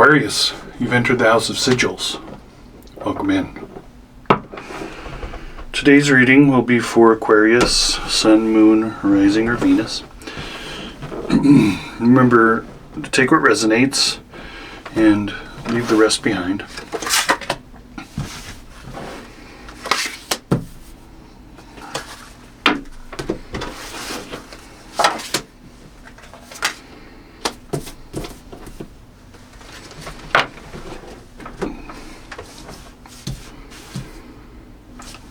Aquarius, you've entered the house of Sigils. Welcome in. Today's reading will be for Aquarius, Sun, Moon, Rising, or Venus. Remember to take what resonates and leave the rest behind.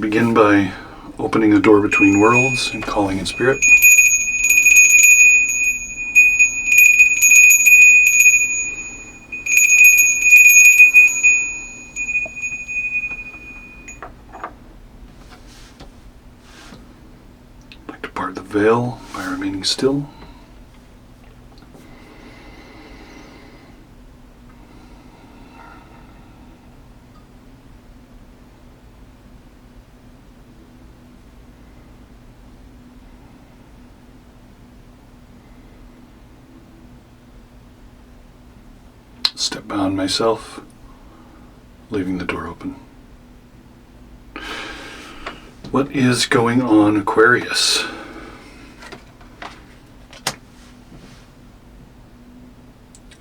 Begin by opening the door between worlds and calling in spirit. I'd like to part the veil by remaining still. Step beyond myself, leaving the door open. What is going on, Aquarius?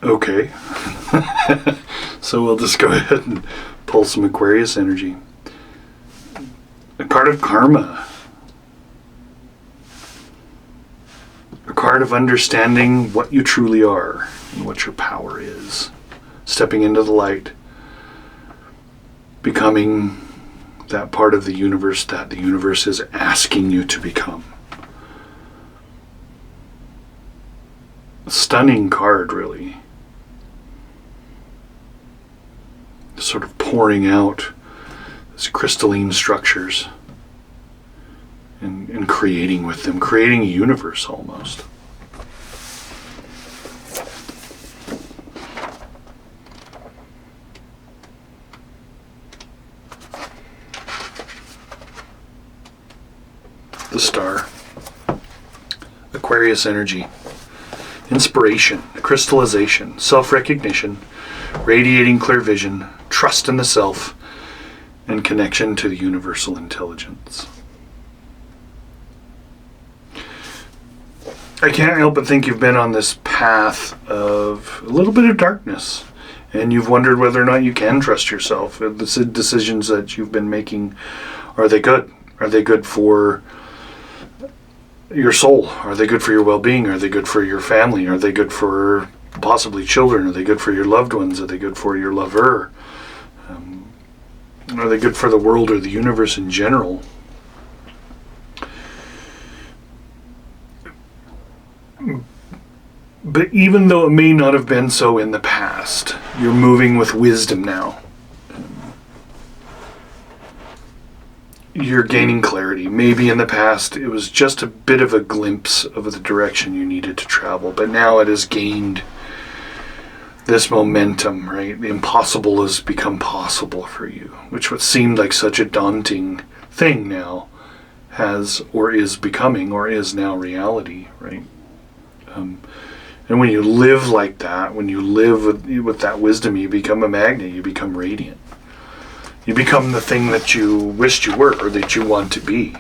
Okay. So we'll just go ahead and pull some Aquarius energy. A card of karma. A card of understanding what you truly are and what your power is. Stepping into the light, becoming that part of the universe that the universe is asking you to become. A stunning card, really. Sort of pouring out these crystalline structures and creating with them, creating a universe almost. The star. Aquarius energy. Inspiration, crystallization, self-recognition, radiating clear vision, trust in the self, and connection to the universal intelligence. I can't help but think you've been on this path of a little bit of darkness, and you've wondered whether or not you can trust yourself. The decisions that you've been making, are they good? Are they good for your soul? Are they good for your well-being? Are they good for your family? Are they good for possibly children? Are they good for your loved ones? Are they good for your lover? Are they good for the world or the universe in general? But even though it may not have been so in the past, you're moving with wisdom now. You're gaining clarity. Maybe in the past it was just a bit of a glimpse of the direction you needed to travel, but now it has gained this momentum, right? The impossible has become possible for you, which what seemed like such a daunting thing now has or is becoming or is now reality, right? And when you live like that, when you live with that wisdom, you become a magnet, you become radiant. You become the thing that you wished you were or that you want to be.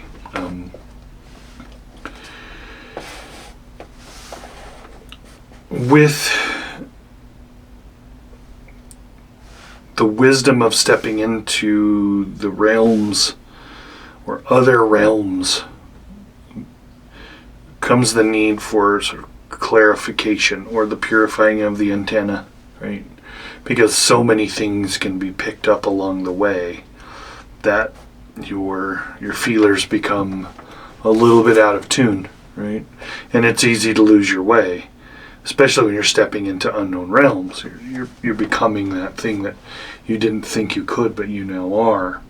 With the wisdom of stepping into the realms or other realms comes the need for sort of clarification or the purifying of the antenna, right? Because so many things can be picked up along the way that your feelers become a little bit out of tune, right? And it's easy to lose your way, especially when you're stepping into unknown realms. You're becoming that thing that you didn't think you could, but you now are.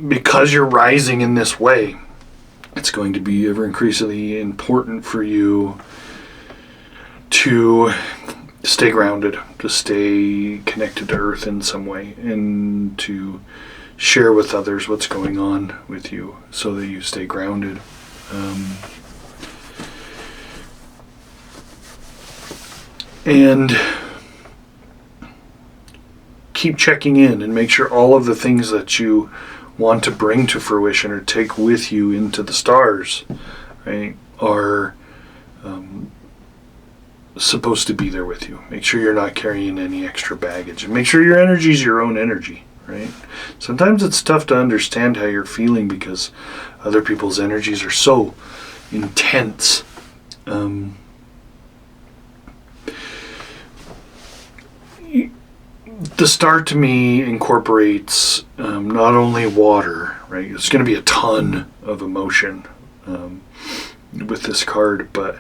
Because you're rising in this way, it's going to be ever increasingly important for you to stay grounded, to stay connected to Earth in some way, and to share with others what's going on with you so that you stay grounded. And keep checking in and make sure all of the things that you want to bring to fruition or take with you into the stars, right, are supposed to be there with you. Make sure you're not carrying any extra baggage, and make sure your energy is your own energy, right? Sometimes it's tough to understand how you're feeling because other people's energies are so intense. The star to me incorporates not only water, right? It's going to be a ton of emotion with this card, but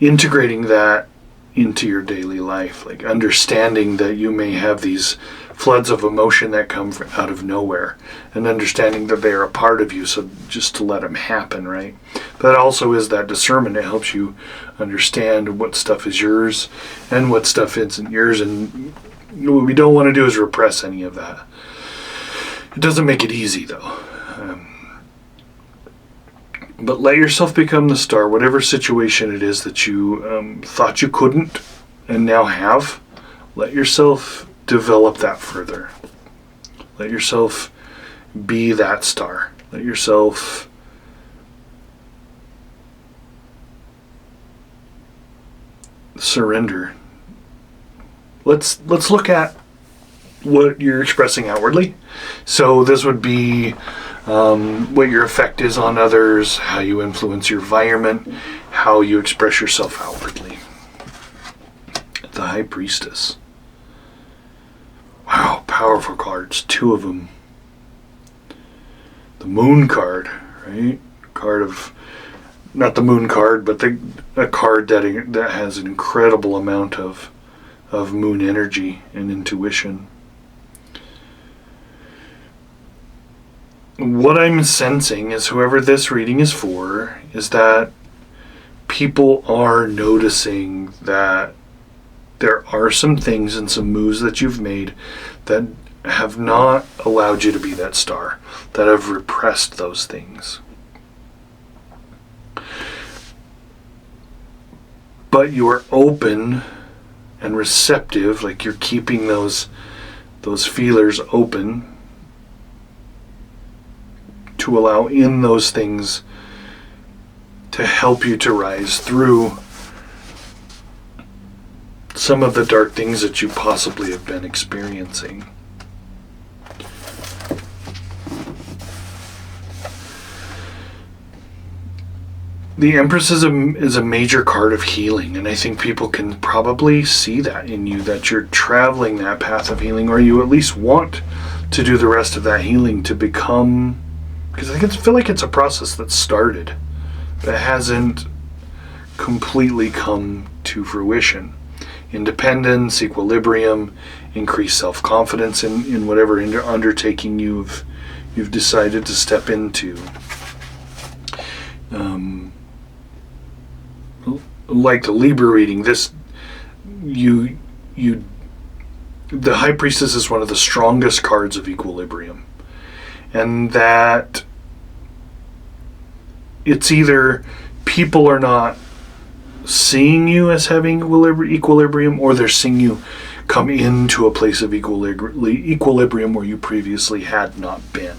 integrating that into your daily life, like understanding that you may have these floods of emotion that come out of nowhere, and understanding that they are a part of you, so just to let them happen, right? But that also is that discernment. It helps you understand what stuff is yours and what stuff isn't yours, and what we don't want to do is repress any of that. It doesn't make it easy, though. But let yourself become the star, whatever situation it is that you thought you couldn't and now have. Let yourself develop that further. Let yourself be that star. Let yourself surrender. Let's look at what you're expressing outwardly. So this would be what your effect is on others, how you influence your environment, how you express yourself outwardly. The High Priestess. Wow, powerful cards, 2 of them. The Moon card, right? Card of, not the Moon card, but a card that has an incredible amount of moon energy and intuition. What I'm sensing is whoever this reading is for is that people are noticing that there are some things and some moves that you've made that have not allowed you to be that star, that have repressed those things. But you are open and receptive, like you're keeping those feelers open to allow in those things to help you to rise through some of the dark things that you possibly have been experiencing. The Empress is a major card of healing, and I think people can probably see that in you, that you're traveling that path of healing, or you at least want to do the rest of that healing to become, because I feel like it's a process that started, that hasn't completely come to fruition. Independence, equilibrium, increased self-confidence in whatever undertaking you've decided to step into. Like the Libra reading, the High Priestess is one of the strongest cards of equilibrium, and that it's either people are not seeing you as having equilibrium, or they're seeing you come into a place of equilibrium where you previously had not been.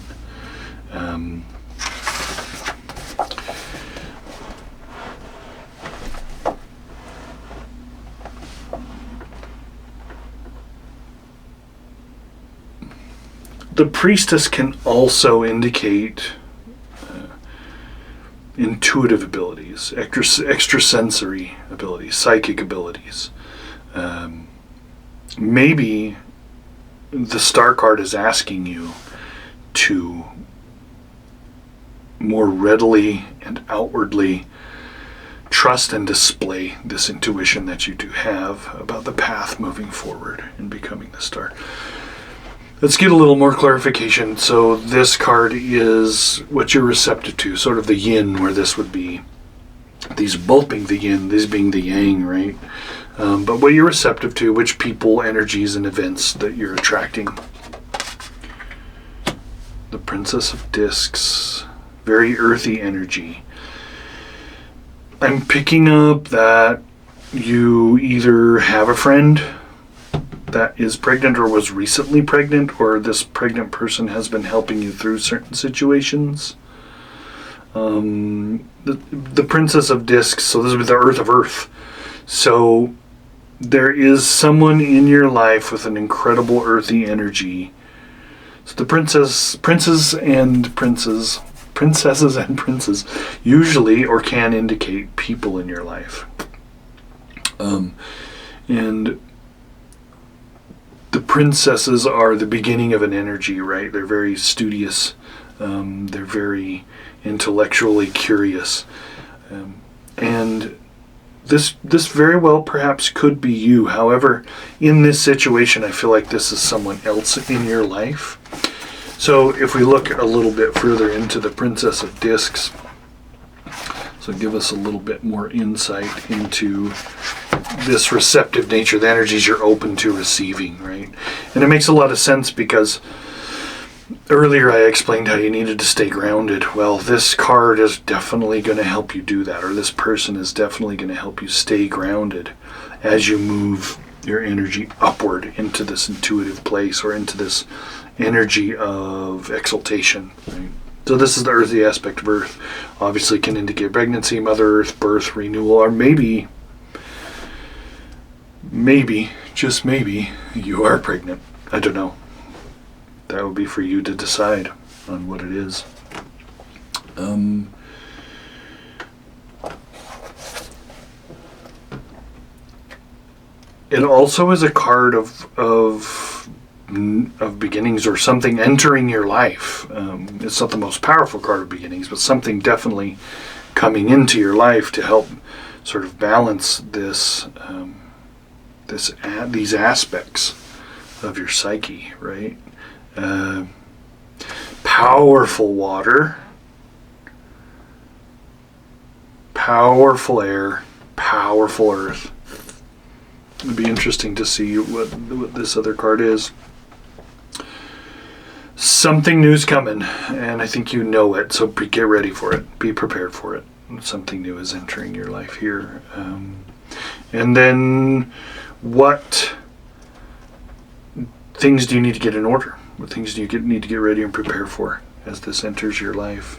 The Priestess can also indicate intuitive abilities, extrasensory abilities, psychic abilities. Maybe the Star card is asking you to more readily and outwardly trust and display this intuition that you do have about the path moving forward and becoming the star. Let's get a little more clarification. So this card is what you're receptive to, sort of the yin, where this would be, these both being the yin, these being the yang, right? But what you're receptive to, which people, energies, and events that you're attracting. The Princess of Discs, very earthy energy. I'm picking up that you either have a friend that is pregnant or was recently pregnant, or this pregnant person has been helping you through certain situations. The Princess of Discs, so this would be the Earth of Earth. So there is someone in your life with an incredible earthy energy. So the princesses and princes usually or can indicate people in your life. And the princesses are the beginning of an energy, right? They're very studious. They're very intellectually curious. And this very well perhaps could be you. However, in this situation, I feel like this is someone else in your life. So if we look a little bit further into the Princess of Discs, so give us a little bit more insight into this receptive nature, the energies you're open to receiving, right? And it makes a lot of sense because earlier I explained how you needed to stay grounded. Well, this card is definitely going to help you do that, or this person is definitely going to help you stay grounded as you move your energy upward into this intuitive place or into this energy of exaltation, right? So this is the earthy aspect of Earth. Obviously can indicate pregnancy, Mother Earth, birth, renewal, or maybe, just maybe, you are pregnant. I don't know. That would be for you to decide on what it is. It also is a card of beginnings, or something entering your life. It's not the most powerful card of beginnings, but something definitely coming into your life to help sort of balance this, these aspects of your psyche, right? Powerful water, powerful air, powerful earth. It'd be interesting to see what this other card is. Something new's coming, and I think you know it, so get ready for it. Be prepared for it. Something new is entering your life here. And then what things do you need to get in order? What things do you need to get ready and prepare for as this enters your life?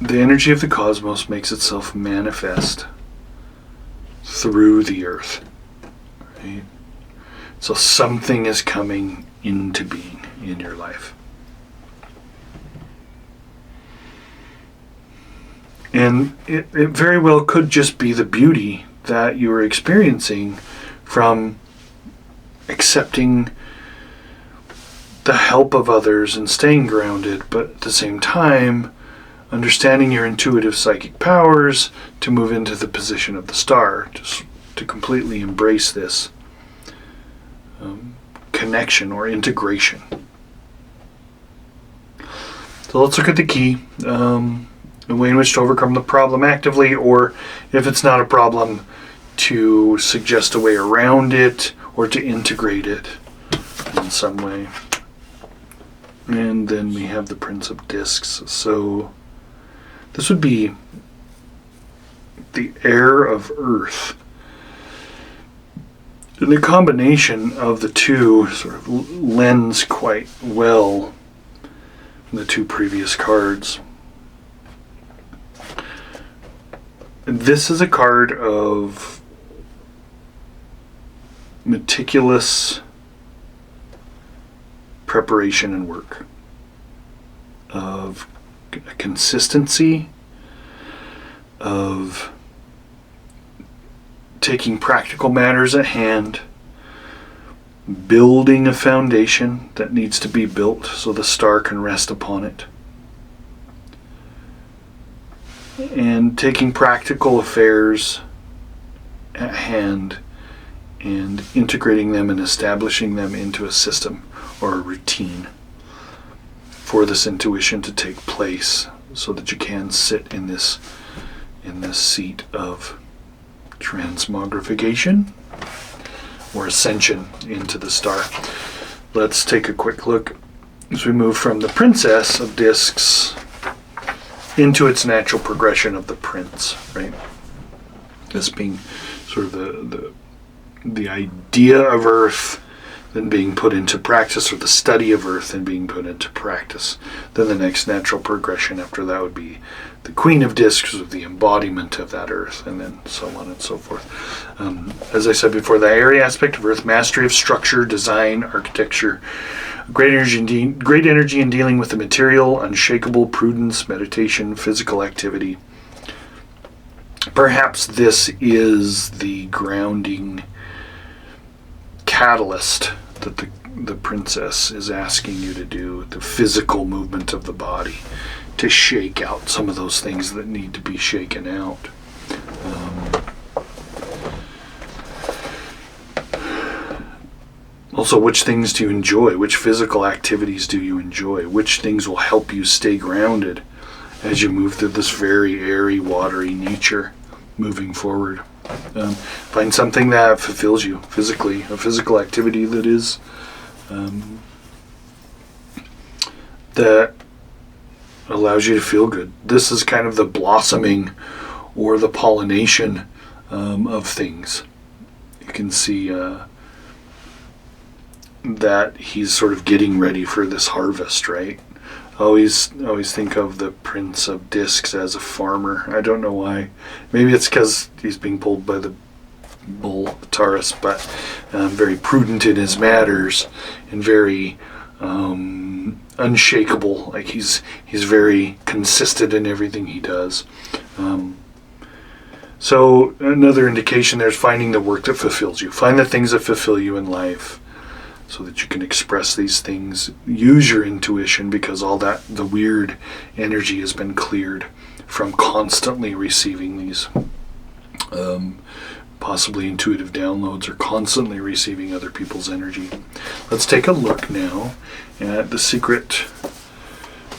The energy of the cosmos makes itself manifest through the earth, right? So something is coming into being in your life. And it very well could just be the beauty that you are experiencing from accepting the help of others and staying grounded, but at the same time understanding your intuitive psychic powers to move into the position of the star, just to completely embrace this connection or integration. So let's look at the key. The way in which to overcome the problem actively, or if it's not a problem, to suggest a way around it or to integrate it in some way. And then we have the Prince of Discs. So this would be the air of Earth. And the combination of the two sort of lends quite well in the two previous cards. This is a card of meticulous preparation and work, of consistency, of taking practical matters at hand, building a foundation that needs to be built so the star can rest upon it, and taking practical affairs at hand and integrating them and establishing them into a system or a routine for this intuition to take place, so that you can sit in this seat of transmogrification or ascension into the star. Let's take a quick look as we move from the Princess of Discs into its natural progression of the Prince, right? This being sort of the idea of Earth, then being put into practice, or the study of Earth and being put into practice. Then the next natural progression after that would be the Queen of Discs, with the embodiment of that Earth, and then so on and so forth. As I said before, the area aspect of Earth, mastery of structure, design, architecture, great energy in dealing with the material, unshakable prudence, meditation, physical activity. Perhaps this is the grounding catalyst that the Princess is asking you to do, the physical movement of the body, to shake out some of those things that need to be shaken out. Also, which things do you enjoy? Which physical activities do you enjoy? Which things will help you stay grounded as you move through this very airy, watery nature moving forward? Find something that fulfills you physically, a physical activity that is that allows you to feel good. This is kind of the blossoming or the pollination of things. You can see that he's sort of getting ready for this harvest, right? Always think of the Prince of Discs as a farmer. I don't know why. Maybe it's because he's being pulled by the bull, Taurus, but very prudent in his matters and very unshakable. Like he's very consistent in everything he does. So another indication there's finding the work that fulfills you. Find the things that fulfill you in life, so that you can express these things. Use your intuition, because all that, the weird energy has been cleared from constantly receiving these possibly intuitive downloads, or constantly receiving other people's energy. Let's take a look now at the secret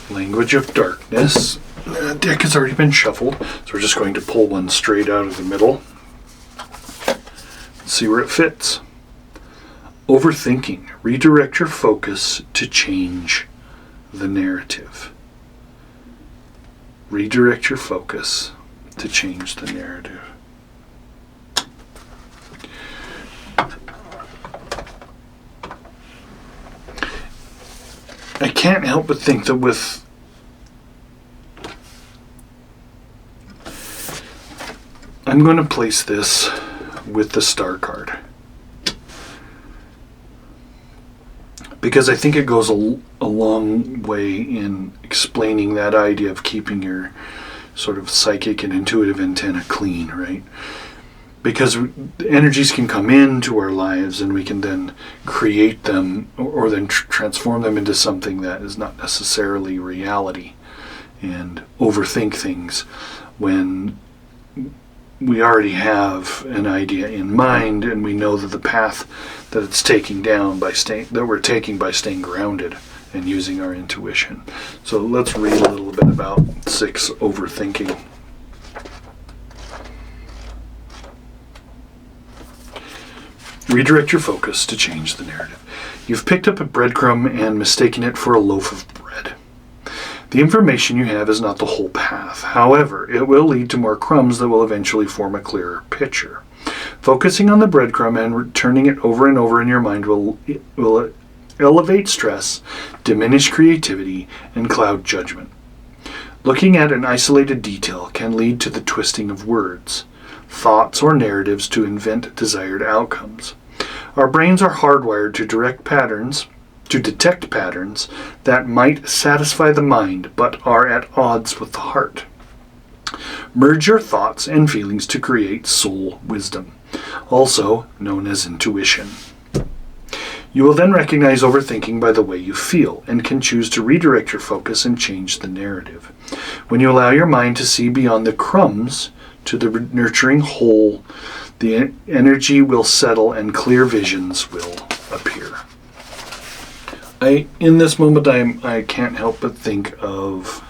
language of darkness. The deck has already been shuffled, so we're just going to pull one straight out of the middle. See where it fits. Overthinking. Redirect your focus to change the narrative. Redirect your focus to change the narrative. I can't help but think that I'm going to place this with the Star card, because I think it goes a long way in explaining that idea of keeping your sort of psychic and intuitive antenna clean, right? Because energies can come into our lives and we can then create them, or then transform them into something that is not necessarily reality, and overthink things when we already have an idea in mind, and we know that the path that it's taking down we're taking by staying grounded and using our intuition. So let's read a little bit about 6, overthinking. Redirect your focus to change the narrative. You've picked up a breadcrumb and mistaken it for a loaf of bread. The information you have is not the whole path. However, it will lead to more crumbs that will eventually form a clearer picture. Focusing on the breadcrumb and turning it over and over in your mind will elevate stress, diminish creativity, and cloud judgment. Looking at an isolated detail can lead to the twisting of words, thoughts, or narratives to invent desired outcomes. Our brains are hardwired to detect patterns that might satisfy the mind but are at odds with the heart. Merge your thoughts and feelings to create soul wisdom, also known as intuition. You will then recognize overthinking by the way you feel, and can choose to redirect your focus and change the narrative. When you allow your mind to see beyond the crumbs to the nurturing whole, the energy will settle and clear visions will appear. In this moment, I can't help but think of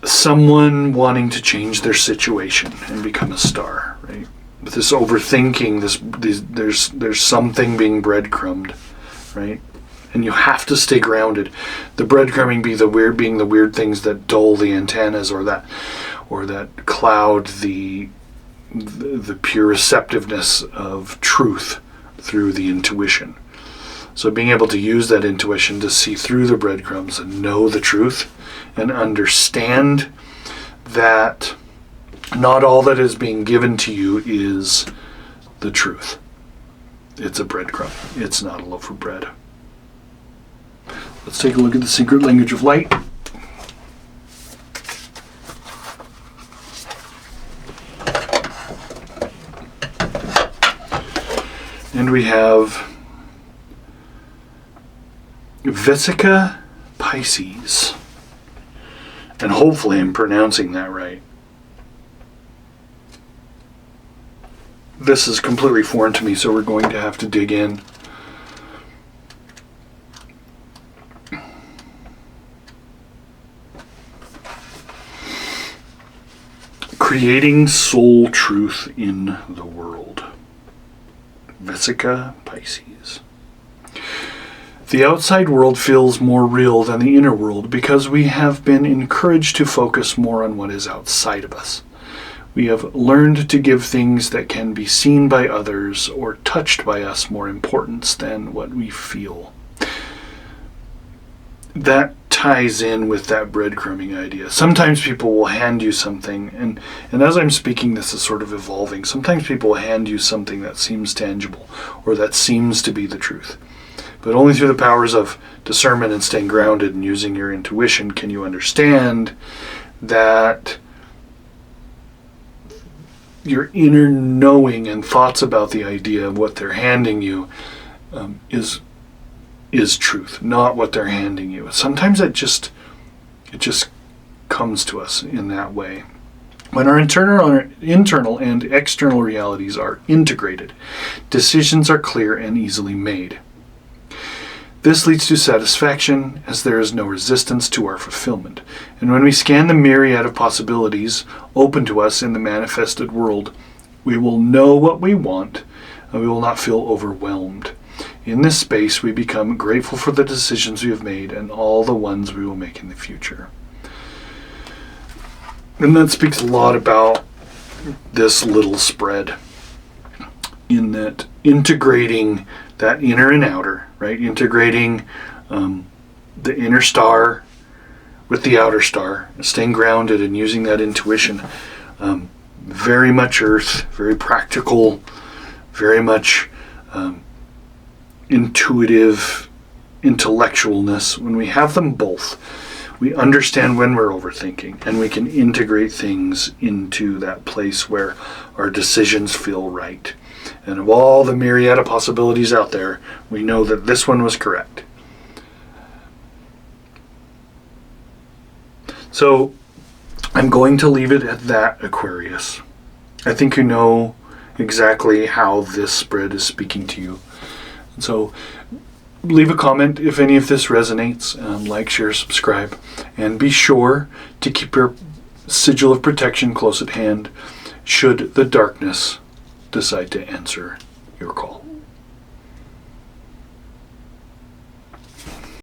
someone wanting to change their situation and become a star, right? With this overthinking, there's something being breadcrumbed, right? and you have to stay grounded. The breadcrumbing being the weird things that dull the antennas, or that cloud the pure receptiveness of truth through the intuition. So being able to use that intuition to see through the breadcrumbs and know the truth and understand that not all that is being given to you is the truth. It's a breadcrumb. It's not a loaf of bread. Let's take a look at the secret language of light. And we have Vesica Pisces. And hopefully I'm pronouncing that right. This is completely foreign to me, so we're going to have to dig in. Creating soul truth in the world. Vesica Pisces. The outside world feels more real than the inner world because we have been encouraged to focus more on what is outside of us. We have learned to give things that can be seen by others or touched by us more importance than what we feel. That ties in with that breadcrumbing idea. Sometimes people will hand you something, and as I'm speaking, this is sort of evolving. Sometimes people will hand you something that seems tangible or that seems to be the truth. But only through the powers of discernment and staying grounded and using your intuition can you understand that your inner knowing and thoughts about the idea of what they're handing you is truth, not what they're handing you. Sometimes it just comes to us in that way. When our internal and external realities are integrated, decisions are clear and easily made. This leads to satisfaction, as there is no resistance to our fulfillment. And when we scan the myriad of possibilities open to us in the manifested world, we will know what we want, and we will not feel overwhelmed. In this space, we become grateful for the decisions we have made and all the ones we will make in the future. And that speaks a lot about this little spread, in that integrating that inner and outer, right? Integrating the inner star with the outer star, staying grounded and using that intuition. Very much earth, very practical, very much intuitive intellectualness. When we have them both, we understand when we're overthinking, and we can integrate things into that place where our decisions feel right. And of all the myriad of possibilities out there, we know that this one was correct. So I'm going to leave it at that, Aquarius. I think you know exactly how this spread is speaking to you. And so leave a comment if any of this resonates. Like, share, subscribe. And be sure to keep your sigil of protection close at hand should the darkness decide to answer your call.